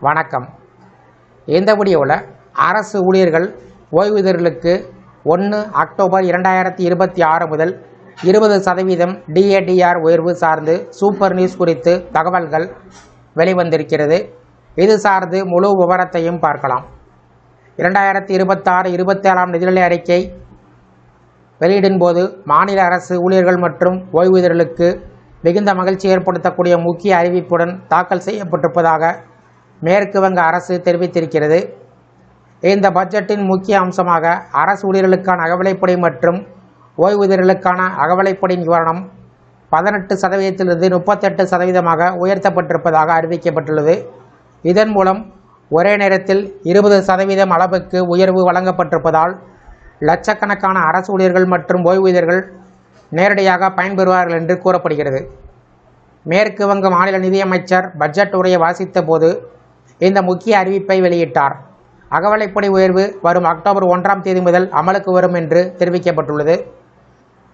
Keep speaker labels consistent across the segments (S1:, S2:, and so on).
S1: வணக்கம். இந்த வீடியோவில் அரசு ஊழியர்கள் ஓய்வூதியர்களுக்கு 1 அக்டோபர் 2026 முதல் 20% DADR உயர்வு சார்ந்து சூப்பர் நியூஸ் குறித்து தகவல்கள் வெளிவந்திருக்கிறது. இது சார்ந்து முழு விவரத்தையும் பார்க்கலாம். 2026-27 நிதிநிலை அறிக்கை வெளியிடும் போது மாநில அரசு ஊழியர்கள் மற்றும் ஓய்வூதியர்களுக்கு மிகுந்த மகிழ்ச்சி ஏற்படுத்தக்கூடிய முக்கிய அறிவிப்புடன் தாக்கல் செய்யப்பட்டிருப்பதாக மேற்கு வங்க அரசு தெரிவித்திருக்கிறது. இந்த பட்ஜெட்டின் முக்கிய அம்சமாக அரசு ஊழியர்களுக்கான அகவிலைப்படி மற்றும் ஓய்வூதியர்களுக்கான அகவிலைப்படி நிவாரணம் 18%லிருந்து 38% உயர்த்தப்பட்டிருப்பதாக அறிவிக்கப்பட்டுள்ளது. இதன் மூலம் ஒரே நேரத்தில் 20% அளவுக்கு உயர்வு வழங்கப்பட்டிருப்பதால் லட்சக்கணக்கான அரசு ஊழியர்கள் மற்றும் ஓய்வூதியர்கள் நேரடியாக பயன்பெறுவார்கள் என்று கூறப்படுகிறது. மேற்கு வங்க மாநில நிதியமைச்சர் பட்ஜெட் உரையை வாசித்த போது இந்த முக்கிய அறிவிப்பை வெளியிட்டார். அகவிலைப்படி உயர்வு வரும் அக்டோபர் 1ஆம் தேதி முதல் அமலுக்கு வரும் என்று தெரிவிக்கப்பட்டுள்ளது.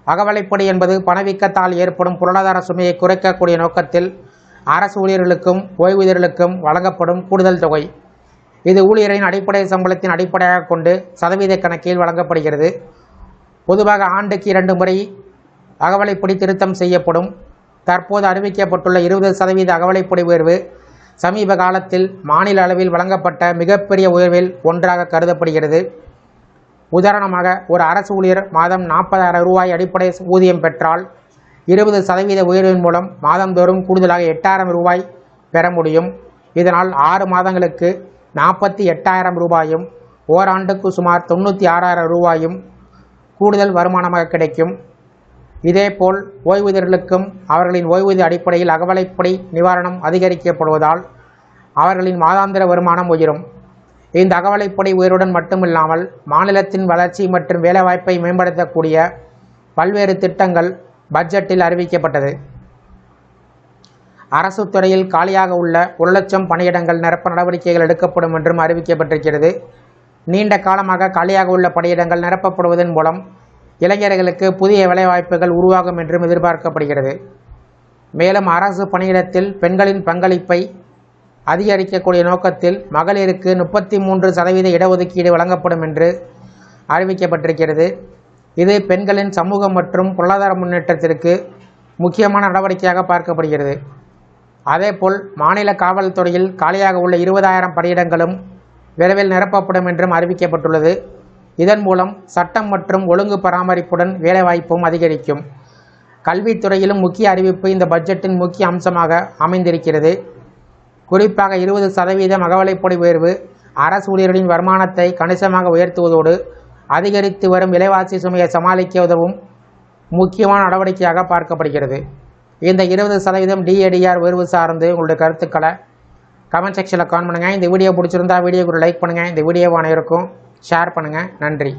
S1: அகவிலைப்படி என்பது பணவீக்கத்தால் ஏற்படும் பொருளாதார சுமையை குறைக்கக்கூடிய நோக்கத்தில் அரசு ஊழியர்களுக்கும் ஓய்வூதியர்களுக்கும் வழங்கப்படும் கூடுதல் தொகை. இது ஊழியரின் அடிப்படை சம்பளத்தின் அடிப்படையாக கொண்டு சதவீத கணக்கில் வழங்கப்படுகிறது. பொதுவாக ஆண்டுக்கு 2 முறை அகவிலைப்படி திருத்தம் செய்யப்படும். தற்போது அறிவிக்கப்பட்டுள்ள 20% அகவிலைப்படி உயர்வு சமீப காலத்தில் மாநில அளவில் வழங்கப்பட்ட மிகப்பெரிய உயர்வில் ஒன்றாக கருதப்படுகிறது. உதாரணமாக, ஒரு அரசு ஊழியர் மாதம் 40,000 ரூபாய் அடிப்படை ஊதியம் பெற்றால் 20% உயர்வின் மூலம் மாதந்தோறும் கூடுதலாக 8,000 ரூபாய் பெற முடியும். இதனால் 6 மாதங்களுக்கு 48,000 ரூபாயும் ஓராண்டுக்கு சுமார் 96,000 ரூபாயும் கூடுதல் வருமானமாக கிடைக்கும். இதேபோல் ஓய்வூதியர்களுக்கும் அவர்களின் ஓய்வூதிய அடிப்படையில் அகவிலைப்படி நிவாரணம் அதிகரிக்கப்படுவதால் அவர்களின் மாதாந்திர வருமானம் உயரும். இந்த அகவிலைப்படி உயர்வுடன் மட்டுமில்லாமல் மாநிலத்தின் வளர்ச்சி மற்றும் வேலைவாய்ப்பை மேம்படுத்தக்கூடிய பல்வேறு திட்டங்கள் பட்ஜெட்டில் அறிவிக்கப்பட்டது. அரசு துறையில் காலியாக உள்ள 1,00,000 பணியிடங்கள் நிரப்ப நடவடிக்கைகள் எடுக்கப்படும் என்றும் அறிவிக்கப்பட்டிருக்கிறது. நீண்ட காலமாக காலியாக உள்ள பணியிடங்கள் நிரப்பப்படுவதன் மூலம் இளைஞர்களுக்கு புதிய வேலைவாய்ப்புகள் உருவாகும் என்றும் எதிர்பார்க்கப்படுகிறது. மேலும் அரசு பணியிடத்தில் பெண்களின் பங்களிப்பை அதிகரிக்கக்கூடிய நோக்கத்தில் மகளிருக்கு 33% இடஒதுக்கீடு வழங்கப்படும் என்று அறிவிக்கப்பட்டிருக்கிறது. இது பெண்களின் சமூக மற்றும் பொருளாதார முன்னேற்றத்திற்கு முக்கியமான நடவடிக்கையாக பார்க்கப்படுகிறது. அதேபோல் மாநில காவல்துறையில் காலியாக உள்ள 20,000 பணியிடங்களும் விரைவில் நிரப்பப்படும் என்றும் அறிவிக்கப்பட்டுள்ளது. இதன் மூலம் சட்டம் மற்றும் ஒழுங்கு பராமரிப்புடன் வேலைவாய்ப்பும் அதிகரிக்கும். கல்வித்துறையிலும் முக்கிய அறிவிப்பு இந்த பட்ஜெட்டின் முக்கிய அம்சமாக அமைந்திருக்கிறது. குறிப்பாக 20% அகவிலைப்படி உயர்வு அரசு ஊழியர்களின் வருமானத்தை கணிசமாக உயர்த்துவதோடு அதிகரித்து வரும் விலைவாசி சுமையை சமாளிக்க உதவும் முக்கியமான நடவடிக்கையாக பார்க்கப்படுகிறது. இந்த 20% DADR உயர்வு சார்ந்து உங்களுடைய கருத்துக்களை கமெண்ட் செக்ஷனில் கமெண்ட் பண்ணுங்கள். இந்த வீடியோ பிடிச்சிருந்தா வீடியோக்கு ஒரு லைக் பண்ணுங்கள். இந்த வீடியோவை அனைவருக்கும் ஷேர் பண்ணுங்கள். நன்றி.